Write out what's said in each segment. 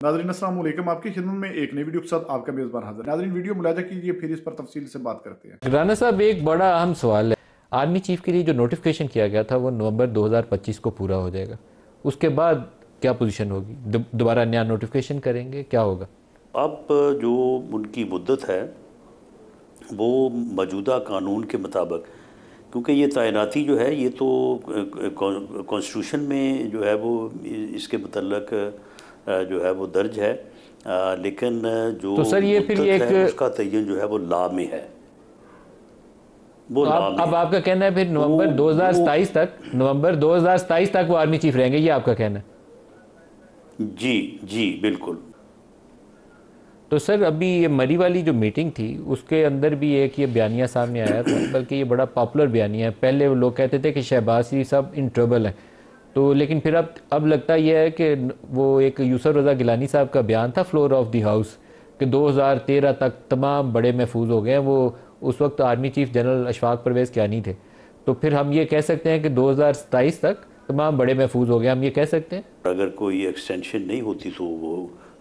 नाज़रीन अस्सलाम वालेकुम, आपकी खिदमत में एक नई वीडियो के साथ आपका मेज़बान हाजिर। नाज़रीन वीडियो मुलाजा कीजिए, फिर इस पर तफसील से बात करते हैं। राना साहब, एक बड़ा अहम सवाल है। आर्मी चीफ के लिए जो नोटिफिकेशन किया गया था वो नवंबर 2025 को पूरा हो जाएगा। उसके बाद क्या पोजीशन होगी? दोबारा नया नोटिफिकेशन करेंगे, क्या होगा? अब जो उनकी मुद्दत है वो मौजूदा कानून के मुताबिक, क्योंकि ये तैनाती जो है ये तो कॉन्स्टिट्यूशन में जो है वो इसके मतलब जो है वो दर्ज है, लेकिन जो तो सर ये फिर मुद्दत एक है उसका तयन जो है वो लॉ में है, वो तो लॉ में अब है। आपका कहना है फिर नवंबर 2027 तक वो आर्मी चीफ रहेंगे, ये आपका कहना है? जी जी बिल्कुल। तो सर अभी ये मरी वाली जो मीटिंग थी उसके अंदर भी एक ये बयानिया सामने आया था, बल्कि ये बड़ा पॉपुलर बयानिया है। पहले वो लोग कहते थे कि शहबाज शरीफ साहब इन ट्रबल हैं, तो लेकिन फिर अब लगता यह है कि वो एक यूसुफ रज़ा गिलानी साहब का बयान था फ्लोर ऑफ द हाउस कि 2013 तक तमाम बड़े महफूज हो गए हैं। वो उस वक्त army chief general Ashfaq Pervez Kayani थे। तो फिर हम ये कह सकते हैं कि 2027 तक तमाम बड़े महफूज हो गए, हम ये कह सकते हैं? अगर कोई एक्सटेंशन नहीं होती तो वो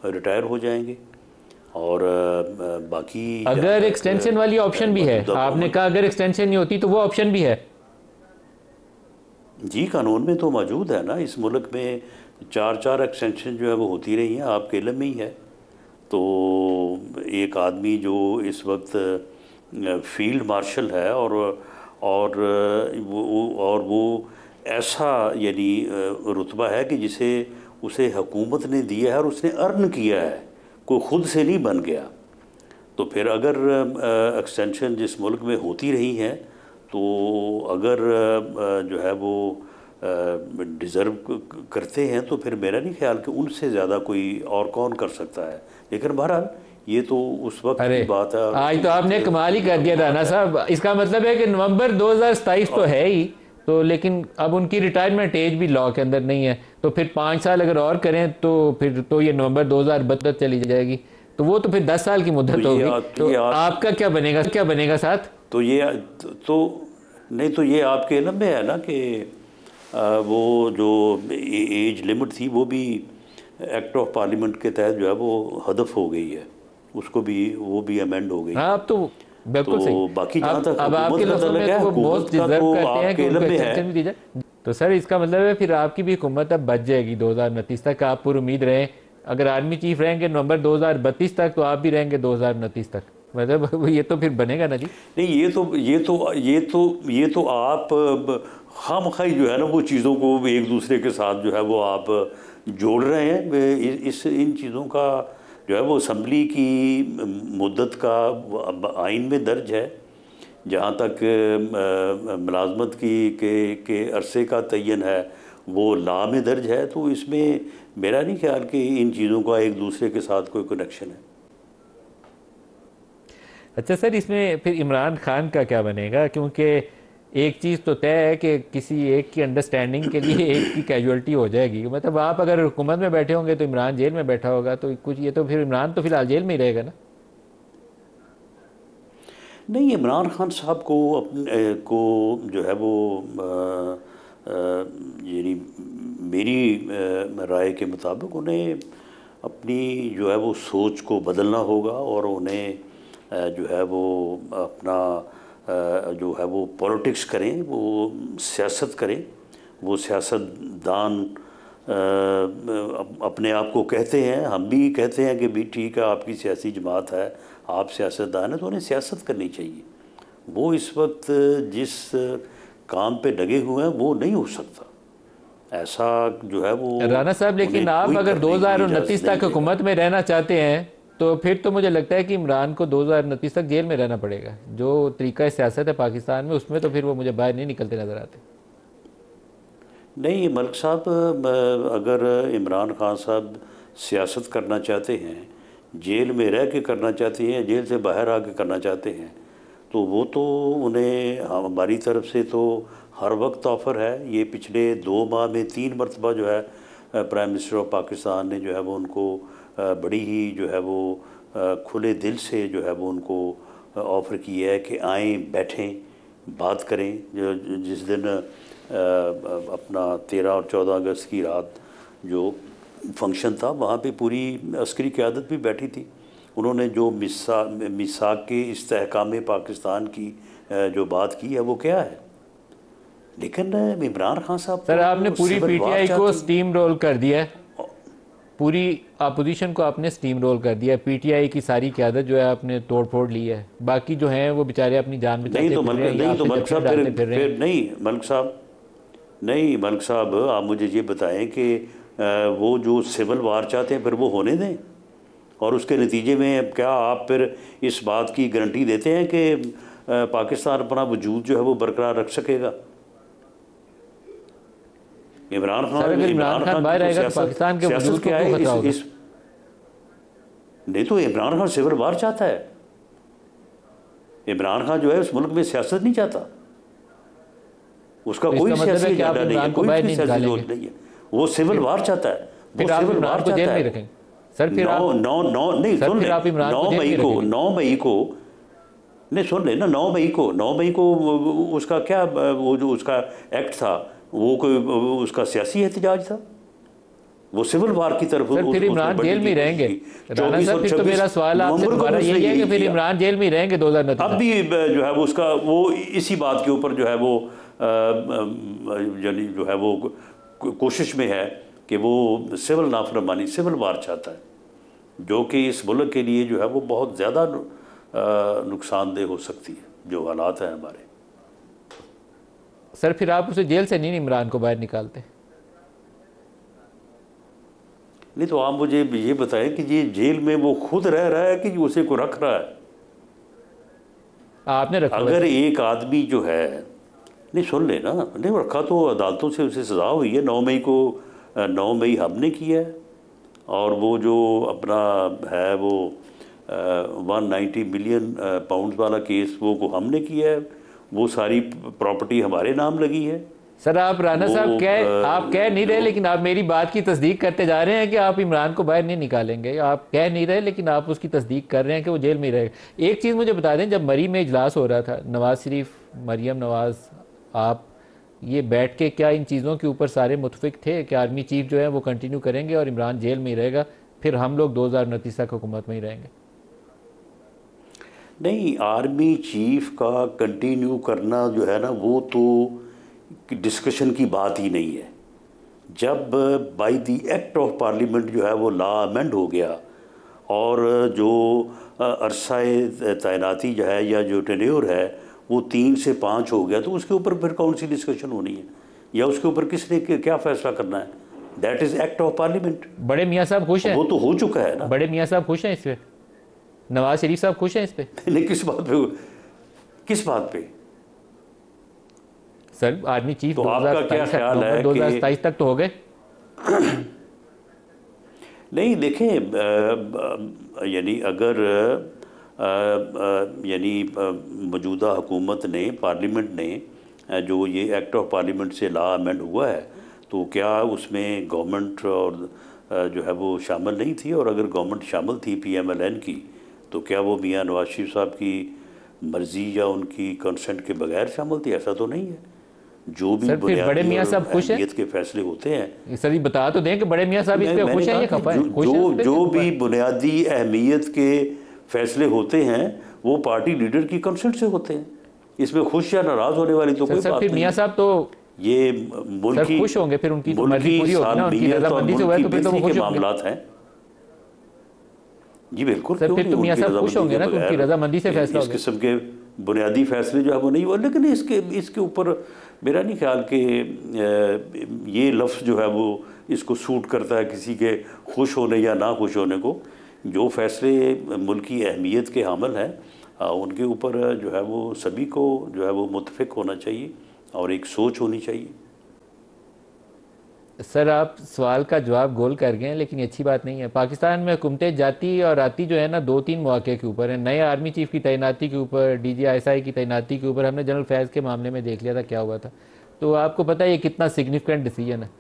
रिटायर हो जाएंगे। और बाकी अगर एक्सटेंशन वाली ऑप्शन भी है, आपने कहा अगर एक्सटेंशन नहीं होती तो वो ऑप्शन भी है। जी कानून में तो मौजूद है ना, इस मुल्क में चार एक्सटेंशन जो है वो होती रही हैं, आपके इल्म में ही है। तो एक आदमी जो इस वक्त फील्ड मार्शल है और वो ऐसा यानी रुतबा है कि जिसे उसे हुकूमत ने दिया है और उसने अर्न किया है, कोई ख़ुद से नहीं बन गया। तो फिर अगर एक्सटेंशन जिस मुल्क में होती रही हैं तो अगर जो है वो डिज़र्व करते हैं तो फिर मेरा नहीं ख्याल कि उनसे ज़्यादा कोई और कौन कर सकता है। लेकिन बहरहाल ये तो उस वक्त अरे की बात है। आज तो आपने कमाल ही कर दिया राना साहब। इसका मतलब है कि नवंबर 2027 तो है ही, तो लेकिन अब उनकी रिटायरमेंट एज भी लॉ के अंदर नहीं है। तो फिर 5 साल अगर और करें तो फिर तो ये नवंबर 2032 चली जाएगी, तो वो तो फिर 10 साल की मुद्दत होगी। तो आपका क्या बनेगा साथ? तो ये तो नहीं, तो ये आपके इल्म में है ना कि वो जो एज लिमिट थी वो भी एक्ट ऑफ पार्लियामेंट के तहत जो है वो हदफ हो गई है, उसको भी वो भी अमेंड हो गई। हाँ, अब तो बिल्कुल तो सही। बाकी जहाँ तक अब आपके हुकूमत का लफ्ज़ों में तल्लुक है, तो वो हुकूमत बहुत का डिजर्व तो करते हैं कि आपके इल्म उनको में है। एक्सटेंशन भी दी जाए। तो सर इसका मतलब है फिर आपकी भी हुकूमत अब बच जाएगी 2029 तक। आप पूरी उम्मीद रहें, अगर आर्मी चीफ रहेंगे नवंबर 2032 तक तो आप भी रहेंगे 2029 तक। मतलब ये तो फिर बनेगा ना जी। नहीं, ये तो आप खामखाई जो है ना वो चीज़ों को एक दूसरे के साथ जो है वो आप जोड़ रहे हैं। इस इन चीज़ों का जो है वो असम्बली की मुद्दत का आइन में दर्ज है। जहाँ तक मुलाजमत के अरसे का तयन है वो लॉ में दर्ज है। तो इसमें मेरा नहीं ख्याल कि इन चीज़ों का एक दूसरे के साथ कोई कनेक्शन है। अच्छा सर, इसमें फिर इमरान खान का क्या बनेगा? क्योंकि एक चीज़ तो तय है कि किसी एक की अंडरस्टैंडिंग के लिए एक की कैजुअलिटी हो जाएगी। मतलब आप अगर हुकूमत में बैठे होंगे तो इमरान जेल में बैठा होगा, तो कुछ ये तो फिर इमरान तो फिलहाल जेल में ही रहेगा ना? नहीं, इमरान खान साहब को अपने को जो है वो यानी मेरी राय के मुताबिक उन्हें अपनी जो है वो सोच को बदलना होगा और उन्हें जो है वो अपना जो है वो पॉलिटिक्स करें, वो सियासत करें। वो सियासतदान अपने आप को कहते हैं, हम भी कहते हैं कि भी ठीक है आपकी सियासी जमात है, आप सियासतदान हैं, तो उन्हें सियासत करनी चाहिए। वो इस वक्त जिस काम पे लगे हुए हैं वो नहीं हो सकता ऐसा जो है वो। राना साहब, लेकिन आप अगर 2029 तक हुकूमत में रहना चाहते हैं तो फिर तो मुझे लगता है कि इमरान को 2029 तक जेल में रहना पड़ेगा। जो तरीका सियासत है पाकिस्तान में उसमें तो फिर वो मुझे बाहर नहीं निकलते नज़र आते। नहीं मलिक साहब, अगर इमरान खान साहब सियासत करना चाहते हैं, जेल में रह के करना चाहते हैं, जेल से बाहर आके करना चाहते हैं, तो वो तो उन्हें हमारी तरफ से तो हर वक्त ऑफ़र है। ये पिछले 2 माह में 3 मरतबा जो है प्राइम मिनिस्टर ऑफ पाकिस्तान ने जो है वो उनको बड़ी ही जो है वो खुले दिल से जो है वो उनको ऑफ़र किया है कि आएँ, बैठें, बात करें। जिस दिन अपना 13 और 14 अगस्त की रात जो फंक्शन था, वहाँ पे पूरी अस्करी क़यादत भी बैठी थी। उन्होंने जो मिसाक के इस्तेहकाम पाकिस्तान की जो बात की है वो क्या है। लेकिन इमरान खान साहब सर आपने पूरी पीटीआई को स्टीम रोल कर दिया है, पूरी अपोजिशन को आपने स्टीम रोल कर दिया। पीटीआई की सारी क़यादत जो है आपने तोड़ फोड़ ली है, बाकी जो हैं वो बेचारे अपनी जान बचाते नहीं तो मलिक साहब आप मुझे ये बताएं कि वो जो सिविल वार चाहते हैं फिर वो होने दें, और उसके नतीजे में क्या आप फिर इस बात की गारंटी देते हैं कि पाकिस्तान अपना वजूद जो है वो बरकरार रख सकेगा। इमरान खान बाहर आएगा तो पाकिस्तान के वजूद को क्या खतरा होगा? नहीं तो इमरान खान सिविल वार चाहता है। इमरान खान जो है उस मुल्क में सियासत नहीं चाहता, उसका कोई सियासी एजेंडा नहीं है, कोई सियासी सोच नहीं है, वो सिविल वार चाहता है। फिर आप इमरान को जेल में रखेंगे सर? फिर आप 9 मई को नहीं सुन लेना, 9 मई को उसका क्या, वो जो उसका एक्ट था वो कोई उसका सियासी एहतजाज था, वो सिविल वार की तरफ। सर फिर इमरान जेल में रहेंगे राना साहब? फिर तो मेरा सवाल आपसे दोबारा यही है कि फिर इमरान जेल में रहेंगे 2029? अब भी जो है वो उसका वो इसी बात के ऊपर जो है वो यानी जो है वो कोशिश में है कि वो सिविल नाफरमानी, सिविल वार चाहता है, जो कि इस मुल्क के लिए जो है वो बहुत ज़्यादा नुकसानदेह हो सकती है, जो हालात हैं हमारे। सर फिर आप उसे जेल से नहीं इमरान को बाहर निकालते? नहीं तो आप मुझे ये बताएं कि ये जेल में वो खुद रह रहा है कि उसे को रख रहा है? आपने रखा? अगर एक आदमी जो है, नहीं सुन लेना, नहीं रखा तो अदालतों से उसे सज़ा हुई है। 9 मई हमने किया है, और वो जो अपना है वो 190 मिलियन पाउंड वाला केस वो को हमने किया है, वो सारी प्रॉपर्टी हमारे नाम लगी है। सर आप राना साहब आप कह नहीं रहे, लेकिन आप मेरी बात की तस्दीक करते जा रहे हैं कि आप इमरान को बाहर नहीं निकालेंगे। आप कह नहीं रहे लेकिन आप उसकी तस्दीक कर रहे हैं कि वो जेल में रहेगा। एक चीज़ मुझे बता दें, जब मरी में इजलास हो रहा था, नवाज शरीफ, मरियम नवाज, आप ये बैठ के क्या इन चीज़ों के ऊपर सारे मुतफिक थे कि आर्मी चीफ जो है वो कंटिन्यू करेंगे और इमरान जेल में ही रहेगा, फिर हम लोग 2029 तक हुकूमत में ही रहेंगे? नहीं, आर्मी चीफ का कंटिन्यू करना जो है ना वो तो डिस्कशन की बात ही नहीं है। जब by the act of parliament जो है वो लॉ अमेंड हो गया और जो अरसाए तैनाती जो है या जो टेन्योर है वो 3 से 5 हो गया, तो उसके ऊपर फिर कौन सी डिस्कशन होनी है या उसके ऊपर किसने क्या फैसला करना है? That is act of parliament. बड़े मियाँ साहब खुश हैं? वो तो हो चुका है ना। बड़े मियाँ साहब खुश हैं इस पर? नवाज शरीफ साहब खुश हैं इस पे? नहीं, किस बात पे? सर आर्मी चीफ तो आपका क्या ख्याल है 2027 तक तो हो गए? नहीं देखें, यानी अगर यानी मौजूदा हुकूमत ने, पार्लियामेंट ने जो ये एक्ट ऑफ पार्लियामेंट से लॉ अमेंड हुआ है, तो क्या उसमें गवर्नमेंट और जो है वो शामिल नहीं थी? और अगर गवर्नमेंट शामिल थी PMLN की, तो क्या वो मियाँ नवाज शरीफ साहब की मर्जी या उनकी कंसेंट के बगैर शामिल थी? ऐसा तो नहीं है। जो भी बड़े मियाँ साहब खुश हैं के फैसले होते हैं, सर ये बता तो दें कि बड़े मियाँ साहब इस पे खुश हैं या खफा हैं? जो भी बुनियादी अहमियत के फैसले होते हैं वो पार्टी लीडर की कंसेंट से होते हैं। इसमें खुश या नाराज होने वाली तो कोई बात नहीं। मियाँ साहब तो ये मुल्क की खुश होंगे, फिर उनकी मर्जी पूरी होगी ना, उनकी रजामंदी से हुआ तो फिर तो वो खुश होंगे। मामलात हैं जी, बिल्कुल। सर फिर तो मियाँ साहब खुश होंगे ना, उनकी रजामंदी से फैसला होगा। इस किस्म के बुनियादी फैसले जो है वो नहीं हुआ। लेकिन इसके ऊपर मेरा नहीं ख्याल कि ये लफ्ज़ जो है वो इसको सूट करता है किसी के खुश होने या ना खुश होने को। जो फैसले मुल्क की अहमियत के हामिल हैं उनके ऊपर जो है वो सभी को जो है वो मुतफिक होना चाहिए और एक सोच होनी चाहिए। सर आप सवाल का जवाब गोल कर गए हैं, लेकिन अच्छी बात नहीं है। पाकिस्तान में हुकूमतें जाती और आती जो है ना 2-3 मौके के ऊपर है। नए आर्मी चीफ की तैनाती के ऊपर, DGI की तैनाती के ऊपर हमने जनरल फैज़ के मामले में देख लिया था क्या हुआ था। तो आपको पता है ये कितना सिग्निफिकेंट डिसीजन है।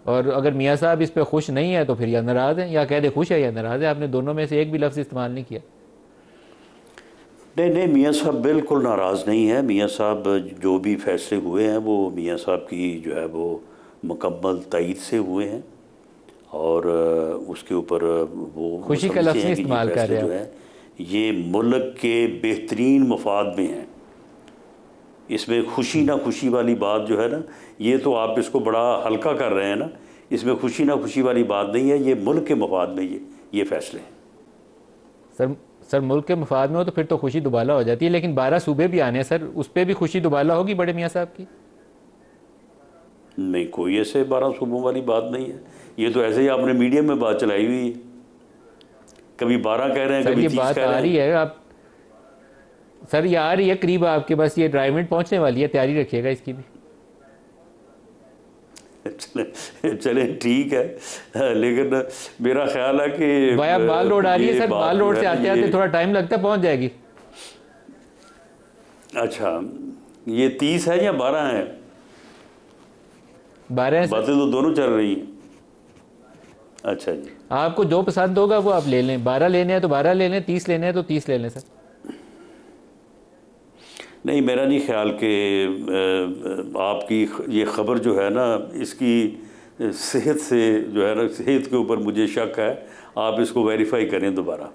और अगर मियाँ साहब इस पर खुश नहीं है तो फिर या नाराज़ हैं, या कह दे खुश है या नाराज़ है। आपने दोनों में से एक भी लफ्ज़ इस्तेमाल नहीं किया। नहीं, मियाँ साहब बिल्कुल नाराज़ नहीं है। मियाँ साहब जो भी फैसले हुए हैं वो मियाँ साहब की जो है वो मुकम्मल तईद से हुए हैं और उसके ऊपर वो खुशी का समझते लफ्ज़ हैं नहीं कि ये इस्तेमाल कर फैसले रहे जो हैं। है ये मुल्क के बेहतरीन मफाद में हैं। इसमें खुशी ना खुशी वाली बात जो है ना, ये तो आप इसको बड़ा हल्का कर रहे हैं ना। इसमें खुशी ना खुशी वाली बात नहीं है, ये मुल्क के मफाद में ये फैसले हैं। सर मुल्क के मफाद में हो तो फिर तो खुशी दुबाला हो जाती है, लेकिन 12 सूबे भी आने हैं सर, उस पर भी खुशी दुबाला होगी बड़े मियाँ साहब की? नहीं, कोई ऐसे 12 सूबों वाली बात नहीं है। ये तो ऐसे ही आपने मीडिया में बात चलाई हुई है, कभी 12 कह रहे हैं, सर कभी ये 30 बात कह आ रहे रही हैं। है, आप सर ये आ रही है करीब आपके पास, ये ड्राइविंग पहुंचने वाली है, तैयारी रखिएगा इसकी भी। चले ठीक है, लेकिन मेरा ख्याल है कि वाया बाल रोड आ रही है ये सर, बात बाल जो रोड है से ना, आते आते थोड़ा टाइम लगता है, पहुंच जाएगी। अच्छा, ये 30 है या 12 है? 12 है सर। बातें तो दोनों चल रही हैं। अच्छा जी, आपको जो पसंद होगा वो आप ले लें, 12 लेने हैं तो 12 ले लें, 30 लेने हैं तो 30 ले लें सर। नहीं, मेरा नहीं ख्याल कि आपकी ये ख़बर जो है ना, इसकी सेहत से जो है ना, सेहत के ऊपर मुझे शक है। आप इसको वेरीफाई करें दोबारा।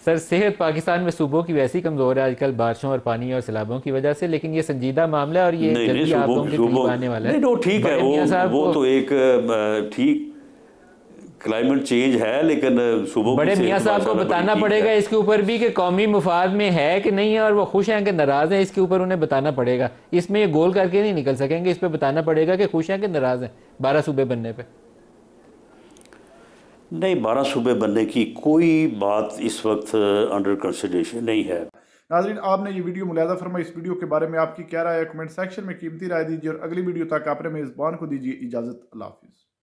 सर सेहत पाकिस्तान में सूबों की वैसी कमज़ोर है आजकल, बारिशों और पानी और सैलाबों की वजह से, लेकिन ये संजीदा मामला है और ये नहीं नहीं, जल्दी आप लोगों के करीब आने वाला है। नहीं, ठीक है, बड़े मियां साहब वो को, तो एक ठीक क्लाइमेट चेंज है, लेकिन सुबह बड़े मियां साहब को बताना पड़ेगा इसके ऊपर भी कि कौमी मुफाद में है कि नहीं है, और वो खुश हैं कि नाराज़ हैं, इसके ऊपर उन्हें बताना पड़ेगा। इसमें ये गोल करके नहीं निकल सकेंगे, इस पर बताना पड़ेगा कि खुश हैं कि नाराज़ हैं 12 सूबे बनने पे। नहीं, 12 सूबे बनने की कोई बात इस वक्त अंडर कंसिडरेशन नहीं है। नाज़रीन, आपने ये वीडियो मुलाज़ा फरमाई। इस वीडियो के बारे में आपकी क्या राय है? कमेंट सेक्शन में कीमती राय दीजिए और अगली वीडियो तक आपने मेज़बान को दीजिए इजाज़त। अल्लाह हाफिज़।